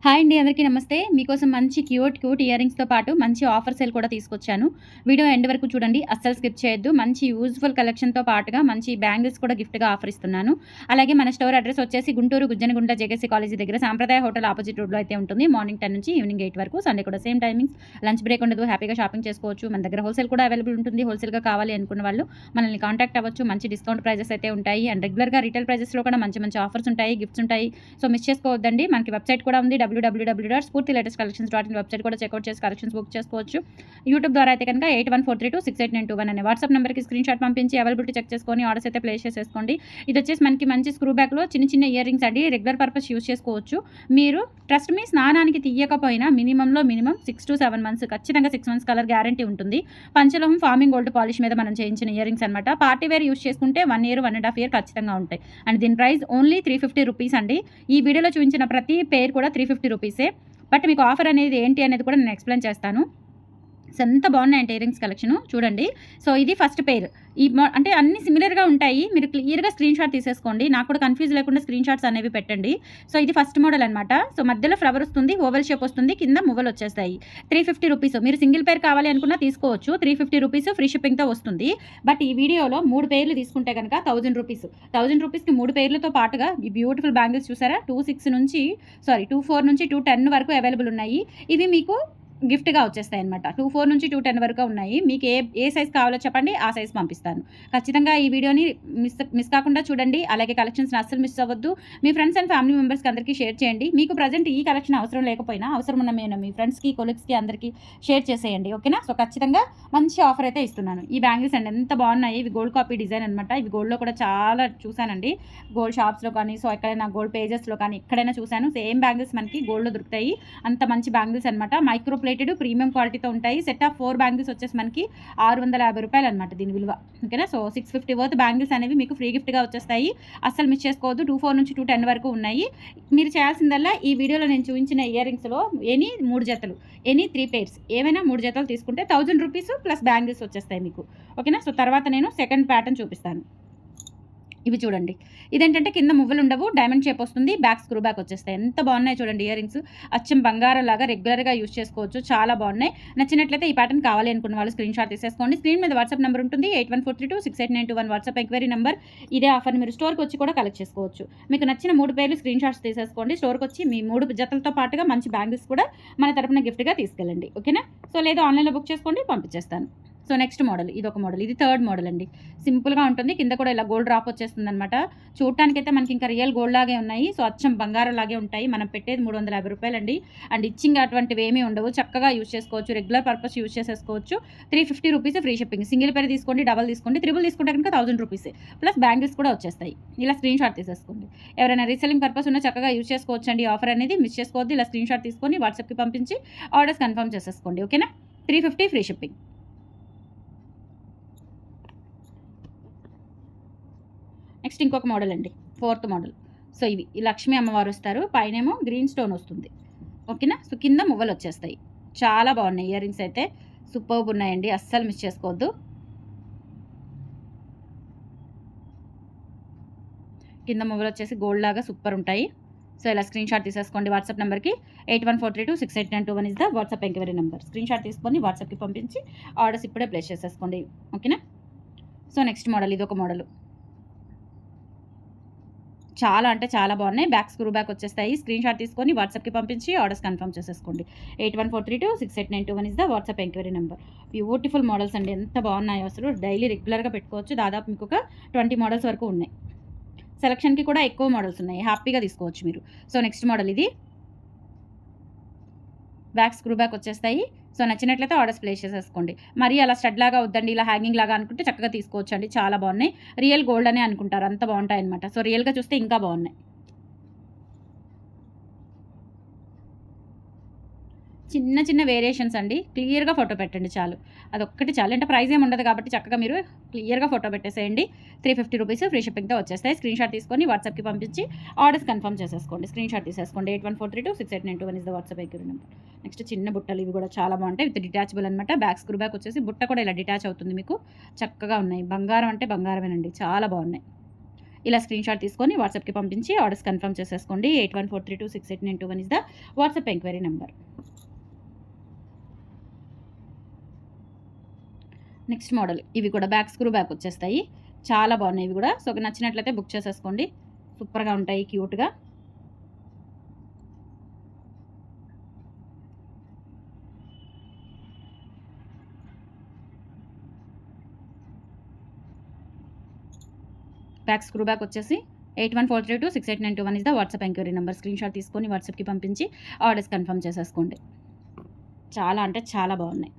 Hi అండి. అందరికీ నమస్తే. మీకోసం మంచి క్యూట్ ఇయర్ రింగ్స్‌తో పాటు మంచి ఆఫర్ సేల్ కూడా తీసుకొచ్చాను. వీడియో ఎండ్ వరకు చూడండి. అస్సలు స్కిప్ చేయొద్దు. మంచి యూజ్‌ఫుల్ కలెక్షన్‌తో పాటుగా మంచి బ్యాంగిల్స్ కూడా గిఫ్ట్‌గా ఆఫర్ ఇస్తున్నాను. అలాగే మన స్టోర్ అడ్రెస్ వచ్చేసి గుంటూరు గుజ్జనగుంట జేకేసీ కాలేజీ దగ్గర సాంప్రదాయ హోటల్ ఆపోజిట్ రోడ్‌లో అయితే ఉంటుంది. మార్నింగ్ 10 నుంచి ఈవినింగ్ 8 వరకు. సండే కూడా సేమ్ టైమింగ్స్. లంచ్ బ్రేక్ ఉండదు. హ్యాపీగా షాపింగ్ చేసుకోవచ్చు. మన దగ్గర హోల్‌సేల్ కూడా అవైలబుల్ ఉంటుంది. హోల్‌సేల్‌గా కావాలి అనుకున్న వాళ్ళు మనల్ని కాంటాక్ట్ అవ్వచ్చు. మంచి డిస్కౌంట్ ప్రైజెస్ అయితే ఉంటాయి. అండ్ రెగ్యులర్‌గా రీటైల్ ప్రైజెస్‌లో కూడా మంచి ఆఫర్స్ ఉంటాయి. గిఫ్ట్స్ ఉంటాయి. సో మిస్ చేసుకోవద్దండి. మనకి వెబ్‌సైట్ కూడా ఉంది. www.spurti latest collections వెబ్‌సైట్ కూడా చెక్‌ఔట్ చేసి కలెక్షన్స్ బుక్ చేసుకోవచ్చు. యూట్యూబ్ ద్వారా అయితే కనుక 8143268921 అనే వాట్సాప్ నెంబర్‌కి స్క్రీన్ షాట్ పంపించి అవైలబిలిటీ చెక్ చేసుకొని ఆర్డర్స్ అయితే ప్లేస్ చేసేసుకోండి. ఇది వచ్చేసి మనకి మంచి స్క్రూ బ్యాక్‌లో చిన్న ఇయర్ రింగ్స్ అండి. రెగ్యులర్ పర్పస్ యూజ్ చేసుకోవచ్చు. మీరు ట్రస్ట్ మీ స్నానానికి తీయకపోయినా మినిమమ్ 6-7 మంత్స్ ఖచ్చితంగా 6 మంత్స్ కలర్ గ్యారంటీ ఉంటుంది. పంచలోహం ఫార్మింగ్ గోల్డ్ పాలిష్ మీద మనం చేయించిన ఇయర్ రింగ్స్ అనమాట. పార్టీ వేర్ యూజ్ చేసుకుంటే 1 ఇయర్, 1.5 ఇయర్ ఖచ్చితంగా ఉంటాయి. అండ్ దీని ప్రైస్ ఓన్లీ 350 రూపీస్ అండి. ఈ వీడియోలో చూపించిన ప్రతి పేర్ కూడా 350 రూపీసే. బట్ మీకు ఆఫర్ అనేది ఏంటి అనేది కూడా నేను ఎక్స్‌ప్లెయిన్ చేస్తాను. సో ఎంత బాగున్నాయంటే ఇయర్ రింగ్స్ కలెక్షను చూడండి. సో ఇది ఫస్ట్ పెయిర్. అంటే అన్నీ సిమిలర్‌గా ఉంటాయి. మీరు క్లియర్‌గా స్క్రీన్ షాట్ తీసేసుకోండి. నాకు కూడా కన్‌ఫ్యూజ్ లేకుండా స్క్రీన్ షాట్స్ అనేవి పెట్టండి. సో ఇది ఫస్ట్ మోడల్ అనమాట. సో మధ్యలో ఫ్లవర్ వస్తుంది. ఓవెల్ షేప్ వస్తుంది. కింద మువ్వలొచ్చేస్తాయి. 350 రూపీస్. మీరు సింగిల్ పెయిర్ కావాలి అనుకున్నా తీసుకోవచ్చు. 350 రూపీస్ ఫ్రీ షిప్పింగ్‌తో వస్తుంది. బట్ ఈ వీడియోలో 3 పెయిర్లు తీసుకుంటే గనక 1000 రూపీస్. 1000 రూపీస్‌కి 3 పెయిర్లతో పాటుగా ఈ బ్యూటిఫుల్ బ్యాంగిల్స్ చూసారా? 24 నుంచి 210 వరకు అవైలబుల్ ఉన్నాయి. ఇవి మీకు గిఫ్ట్‌గా వచ్చేస్తాయన్నమాట. 24 నుంచి 210 వరకు ఉన్నాయి. మీకు ఏ సైజ్ కావాలో చెప్పండి. ఆ సైజ్ పంపిస్తాను. ఖచ్చితంగా ఈ వీడియోని మిస్ కాకుండా చూడండి. అలాగే కలెక్షన్స్‌ని అస్సలు మిస్ అవ్వద్దు. మీ ఫ్రెండ్స్ అండ్ ఫ్యామిలీ మెంబర్స్‌కి అందరికీ షేర్ చేయండి. మీకు ప్రెజెంట్ ఈ కలెక్షన్ అవసరం లేకపోయినా అవసరం ఉన్న మీ ఫ్రెండ్స్‌కి, కొలీగ్స్‌కి అందరికీ షేర్ చేసేయండి. ఓకేనా? సో ఖచ్చితంగా మంచి ఆఫర్ అయితే ఇస్తున్నాను. ఈ బ్యాంగిల్స్ అండి ఎంత బాగున్నాయి. ఇవి గోల్డ్ కాపీ డిజైన్ అనమాట. ఇవి గోల్డ్‌లో కూడా చాలా చూసానండి. గోల్డ్ షాప్స్‌లో కానీ, సో ఎక్కడైనా గోల్డ్ పేజెస్‌లో కానీ ఎక్కడైనా చూసాను. సేమ్ బ్యాంగిల్స్ మనకి గోల్డ్‌లో దొరుకుతాయి. అంత మంచి బ్యాంగిల్స్ అనమాట. మైక్రో ప్లేటెడ్ ప్రీమియం క్వాలిటీతో ఉంటాయి. సెట్ ఆఫ్ 4 బ్యాంగిల్స్ వచ్చేసి మనకి 650 రూపాయలు అనమాట దీని విలువ. ఓకేనా? సో 650 వర్త్ బ్యాంగిల్స్ అనేవి మీకు ఫ్రీ గిఫ్ట్‌గా వచ్చేస్తాయి. అస్సలు మిస్ చేసుకోవద్దు. 24 నుంచి 210 వరకు ఉన్నాయి. మీరు చేయాల్సిందల్లా ఈ వీడియోలో నేను చూపించిన ఇయర్ రింగ్స్‌లో 3 జతలు, 3 పెయిర్స్ ఏవైనా 3 జతలు తీసుకుంటే 1000 రూపీస్ ప్లస్ బ్యాంగిల్స్ వచ్చేస్తాయి మీకు. ఓకేనా? సో తర్వాత నేను సెకండ్ ప్యాటర్న్ చూపిస్తాను. ఇవి చూడండి. ఇదేంటంటే కింద మువ్వలుండవు. డైమండ్ షేప్ వస్తుంది. బ్యాక్ స్క్రూ బ్యాక్ వచ్చేస్తాయి. ఎంత బాగున్నాయి చూడండి ఇయర్ రింగ్స్. అచ్చం బంగారంలాగా రెగ్యులర్‌గా యూజ్ చేసుకోవచ్చు. చాలా బాగున్నాయి. నచ్చినట్లయితే ఈ ప్యాటర్న్ కావాలి అనుకున్న వాళ్ళు స్క్రీన్ షాట్ తీసేసుకోండి. స్క్రీన్ మీద వాట్సాప్ నెంబర్ ఉంటుంది. 8143268921 వాట్సాప్ ఎంక్వైరీ నెంబర్. ఇదే ఆఫర్‌ని మీరు స్టోర్‌కి వచ్చి కూడా కలెక్ట్ చేసుకోవచ్చు. మీకు నచ్చిన 3 పేర్లు స్క్రీన్ షాట్స్ తీసేసుకోండి. స్టోర్‌కి వచ్చి మీ 3 జతలతో పాటుగా మంచి బ్యాంగిల్స్ కూడా మన తరపున గిఫ్ట్‌గా తీసుకెళ్ళండి. ఓకేనా? సో లేదా ఆన్‌లైన్‌లో బుక్ చేసుకోండి పంపించేస్తాను. సో నెక్స్ట్ మోడల్ ఇదొక మోడల్. ఇది థర్డ్ మోడల్ అండి. సింపుల్‌గా ఉంటుంది. కింద కూడా ఇలా గోల్డ్ డ్రాప్ వచ్చేస్తుందనమాట. చూడటానికైతే మనకి ఇంకా రియల్ గోల్డ్ లాగే ఉన్నాయి. సో అచ్చం బంగారం లాగే ఉంటాయి. మనం పెట్టేది 350 రూపాయలండి. అండ్ ఇచ్చింగ్ అటువంటివి ఏమీ ఉండవు. చక్కగా యూజ్ చేసుకోవచ్చు. రెగ్యులర్ పర్పస్ యూజ్ చేసేసుకోవచ్చు. 350 రూపీస్ ఫ్రీ షిప్పింగ్. సింగిల్ పేర్ తీసుకోండి, డబల్ తీసుకోండి. త్రిబుల్ తీసుకుంటే కనుక 1000 రూపీస్ ప్లస్ బ్యాంగిల్స్ కూడా వచ్చేస్తాయి. ఇలా స్క్రీన్ షాట్ తీసేసుకోండి. ఎవరైనా రీసెల్లింగ్ పర్పస్ ఉన్నా చక్కగా యూజ్ చేసుకోవచ్చండి. ఆఫర్ అనేది మిస్ చేసుకోవద్దు. ఇలా స్క్రీన్ షాట్ తీసుకొని వాట్సాప్‌కి పంపించి ఆర్డర్స్ కన్ఫర్మ్ చేసేసుకోండి. ఓకేనా? 350 ఫ్రీ షిప్పింగ్. నెక్స్ట్ ఇంకొక మోడల్ అండి. Fourth model. సో ఇవి ఈ లక్ష్మీ అమ్మవారు వస్తారు. పైనేమో గ్రీన్ స్టోన్ వస్తుంది. ఓకేనా? సో కింద మువ్వలు వచ్చేస్తాయి. చాలా బాగున్నాయి ఇయర్ రింగ్స్ అయితే. సూపర్బ్ ఉన్నాయండి. అస్సలు మిస్ చేసుకోవద్దు. కింద మువ్వలు వచ్చేసి గోల్డ్ లాగా సూపర్ ఉంటాయి. సో ఇలా స్క్రీన్ షాట్ తీసేసుకోండి. వాట్సాప్ నెంబర్కి 8143268921 is the WhatsApp enquiry number. Screen shot తీసుకొని వాట్సాప్‌కి పంపించి ఆర్డర్స్ ఇప్పుడే ప్లేస్ చేసేసుకోండి. ఓకేనా? సో నెక్స్ట్ మోడల్ ఇదొక మోడల్. చాలా అంటే చాలా బాగున్నాయి. బ్యాక్ స్క్రూ బ్యాక్ వచ్చేస్తాయి. స్క్రీన్ షాట్ తీసుకొని వాట్సాప్‌కి పంపించి ఆర్డర్స్ కన్ఫర్మ్ చేసేసుకోండి. 8143268921 is the WhatsApp enquiry number. Beautiful models అండి. ఎంత బాగున్నాయో అసలు. డైలీ రెగ్యులర్‌గా పెట్టుకోవచ్చు. దాదాపు మీకు ఒక 20 మోడల్స్ వరకు ఉన్నాయి. సెలక్షన్‌కి కూడా ఎక్కువ మోడల్స్ ఉన్నాయి. హ్యాపీగా తీసుకోవచ్చు మీరు. సో నెక్స్ట్ మోడల్ ఇది. బ్యాక్ స్క్రూ బ్యాక్ వచ్చేస్తాయి. సో నచ్చినట్లయితే ఆర్డర్స్ ప్లేస్ చేసేసుకోండి. మరి అలా స్టడ్ లాగా వద్దండి, ఇలా హ్యాంగింగ్ లాగా అనుకుంటే చక్కగా తీసుకోవచ్చండి. చాలా బాగున్నాయి. రియల్ గోల్డ్ అనే అనుకుంటారు. అంత బాగుంటాయన్నమాట. సో రియల్‌గా చూస్తే ఇంకా బాగున్నాయి. చిన్న వేరియేషన్స్ అండి. క్లియర్‌గా ఫోటో పెట్టండి చాలు. అదొక్కటి చాలు. అంటే ప్రైస్ ఏమి ఉండదు కాబట్టి చక్కగా మీరు క్లియర్‌గా ఫోటో పెట్టేసేయండి. 350 రూపీస్ ఫ్రీ షిప్పింగ్‌తో వచ్చేస్తాయి. స్క్రీన్ షాట్ తీసుకొని వాట్సాప్‌కి పంపించి ఆర్డర్స్ కన్ఫర్మ్ చేసేసుకోండి. స్క్రీన్ షాట్ తీసేసుకోండి. 8143268921 is the WhatsApp enquiry number. Next చిన్న బుట్టలు ఇవి కూడా చాలా బాగుంటాయి. విత్ డిటాచబుల్ అనమాట. బ్యాక్ స్క్రూ బ్యాక్ వచ్చేసి బుట్ట కూడా ఇలా డిటాచ్ అవుతుంది మీకు. చక్కగా ఉన్నాయి. బంగారం అంటే బంగారమేనండి. చాలా బాగున్నాయి. ఇలా స్క్రీన్‌షాట్ తీసుకొని వాట్సాప్‌కి పంపించి ఆర్డర్స్ కన్ఫర్మ్ చేసేసుకోండి. 8143268921 is the WhatsApp enquiry number. Next model ఇవి కూడా బ్యాక్ స్క్రూ బ్యాక్ వచ్చేస్తాయి. చాలా బాగున్నాయి ఇవి కూడా. సో నచ్చినట్లయితే బుక్ చేసేసుకోండి. సూపర్‌గా ఉంటాయి క్యూట్‌గా. బ్యాక్ స్క్రూ బ్యాక్ వచ్చేసి 8143268921 is the WhatsApp enquiry number. Screenshot తీసుకొని వాట్సాప్‌కి పంపించి ఆర్డర్స్ కన్ఫర్మ్ చేసేసుకోండి. చాలా అంటే చాలా బాగున్నాయి.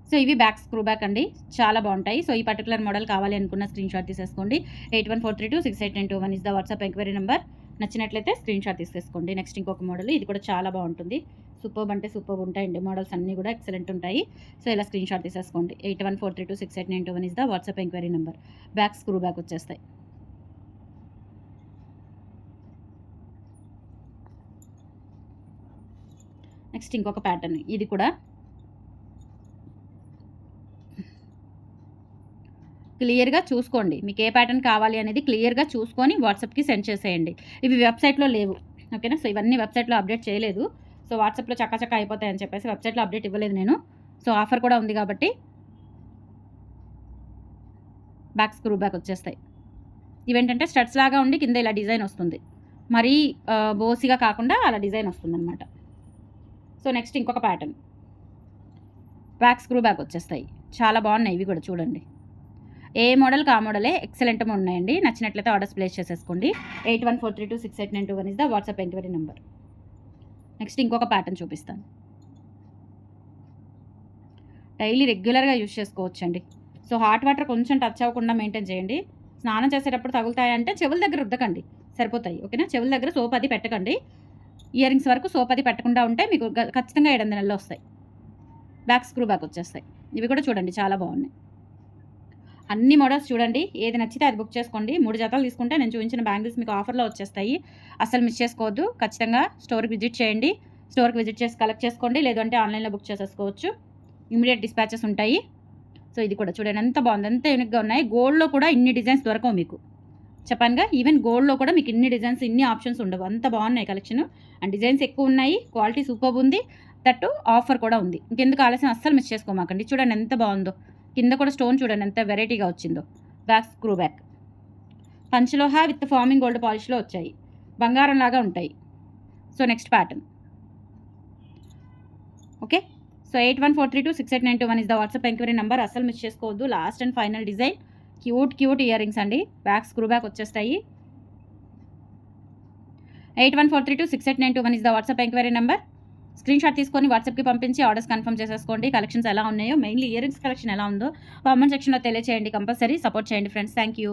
సో ఇవి బ్యాక్ స్క్రూ బ్యాక్ అండి. చాలా బాగుంటాయి. సో ఈ పర్టికులర్ మోడల్ కావాలి అనుకున్న స్క్రీన్‌షాట్ తీసేసుకోండి. 8143268921 is the WhatsApp enquiry number. నచ్చినట్లయితే స్క్రీన్‌షాట్ తీసేసుకోండి. నెక్స్ట్ ఇంకొక మోడల్ ఇది కూడా చాలా బాగుంటుంది. సూపర్బ్ అంటే సూపర్బ్ ఉంటాయండి. మోడల్స్ అన్నీ కూడా ఎక్సలెంట్ ఉంటాయి. సో ఇలా స్క్రీన్‌షాట్ తీసేసుకోండి. 8143268921 is the WhatsApp enquiry number. Back screw back వచ్చేస్తాయి. నెక్స్ట్ ఇంకొక ప్యాటర్న్ ఇది కూడా క్లియర్‌గా చూసుకోండి. మీకు ఏ ప్యాటర్న్ కావాలి అనేది క్లియర్‌గా చూసుకొని వాట్సాప్‌కి సెండ్ చేసేయండి. ఇవి వెబ్సైట్‌లో లేవు. ఓకేనా. సో ఇవన్నీ వెబ్సైట్‌లో అప్డేట్ చేయలేదు. సో వాట్సాప్‌లో చకాచకా అయిపోతాయని చెప్పేసి వెబ్సైట్‌లో అప్డేట్ ఇవ్వలేదు నేను. సో ఆఫర్ కూడా ఉంది కాబట్టి బ్యాక్ స్క్రూ బ్యాక్ వచ్చేస్తాయి. ఇవేంటంటే స్టడ్స్ లాగా ఉండి కింద ఇలా డిజైన్ వస్తుంది. మరీ బోసిగా కాకుండా అలా డిజైన్ వస్తుందన్నమాట. సో నెక్స్ట్ ఇంకొక ప్యాటర్న్ బ్యాక్ స్క్రూ బ్యాక్ వచ్చేస్తాయి. చాలా బాగున్నాయి ఇవి కూడా చూడండి. ఏ మోడల్కి ఆ మోడలే ఎక్సలెంట్ ఉన్నాయండి. నచ్చినట్లయితే ఆర్డర్స్ ప్లేస్ చేసేసుకోండి. 8143268921 is the WhatsApp enquiry number. Next ఇంకొక ప్యాటర్న్ చూపిస్తాను. డైలీ రెగ్యులర్గా యూజ్ చేసుకోవచ్చండి. సో హాట్ వాటర్ కొంచెం టచ్ అవ్వకుండా మెయింటైన్ చేయండి. స్నానం చేసేటప్పుడు తగులుతాయంటే చెవుల దగ్గర రుద్దకండి, సరిపోతాయి. ఓకేనా. చెవుల దగ్గర సోప్ అది పెట్టకండి. ఇయర్ రింగ్స్ వరకు సోప్ అది పెట్టకుండా ఉంటే మీకు ఖచ్చితంగా 7 నెలల్లో వస్తాయి. బ్యాక్ స్క్రూ బ్యాక్ వచ్చేస్తాయి. ఇవి కూడా చూడండి చాలా బాగున్నాయి. అన్ని మోడల్స్ చూడండి. ఏది నచ్చితే అది బుక్ చేసుకోండి. 3 జతలు తీసుకుంటే నేను చూపించిన బ్యాంగిల్స్ మీకు ఆఫర్లో వచ్చేస్తాయి. అస్సలు మిస్ చేసుకోవద్దు. ఖచ్చితంగా స్టోర్కి విజిట్ చేయండి. స్టోర్కి విజిట్ చేసి కలెక్ట్ చేసుకోండి. లేదంటే ఆన్లైన్లో బుక్ చేసేసుకోవచ్చు. ఇమీడియట్ డిస్పాచెస్ ఉంటాయి. సో ఇది కూడా చూడండి ఎంత బాగుంది, ఎంత యూనిక్గా ఉన్నాయి. గోల్డ్లో కూడా ఇన్ని డిజైన్స్ దొరకవు మీకు, చెప్పానుగా. ఈవెన్ గోల్డ్లో కూడా మీకు ఇన్ని డిజైన్స్ ఇన్ని ఆప్షన్స్ ఉండవు. అంత బాగున్నాయి కలెక్షన్. అండ్ డిజైన్స్ ఎక్కువ ఉన్నాయి. క్వాలిటీ సూపర్ ఉంది. దట్టు ఆఫర్ కూడా ఉంది. ఇంకెందుకు ఆలస్యం, అస్సలు మిస్ చేసుకోమాకండి. చూడండి ఎంత బాగుందో. కింద కూడా స్టోన్ చూడండి ఎంత వెరైటీగా వచ్చిందో. బ్యాక్ స్క్రూ బ్యాక్ పంచలోహ విత్ ఫార్మింగ్ గోల్డ్ పాలిష్లో వచ్చాయి. బంగారం లాగా ఉంటాయి. So next pattern. Okay. So 8143268921 is the WhatsApp enquiry number. అస్సలు మిస్ చేసుకోవద్దు. Last and final design cute earrings అండి. బ్యాక్ స్క్రూ బ్యాక్ వచ్చేస్తాయి. 8143268921 is the WhatsApp enquiry number. Screenshot తీసుకొని వాట్సాప్‌కి పంపించి ఆర్డర్స్ కన్ఫర్మ్ చేసేసుకోండి. కలెక్షన్స్ ఎలా ఉన్నాయో, మెయిన్లీ ఇయర్ రింగ్స్ కలెక్షన్ ఎలా ఉందో కామెంట్ సెక్షన్‌లో తెలియచేయండి. కంపల్సరీ సపోర్ట్ చేయండి ఫ్రెండ్స్. Thank you.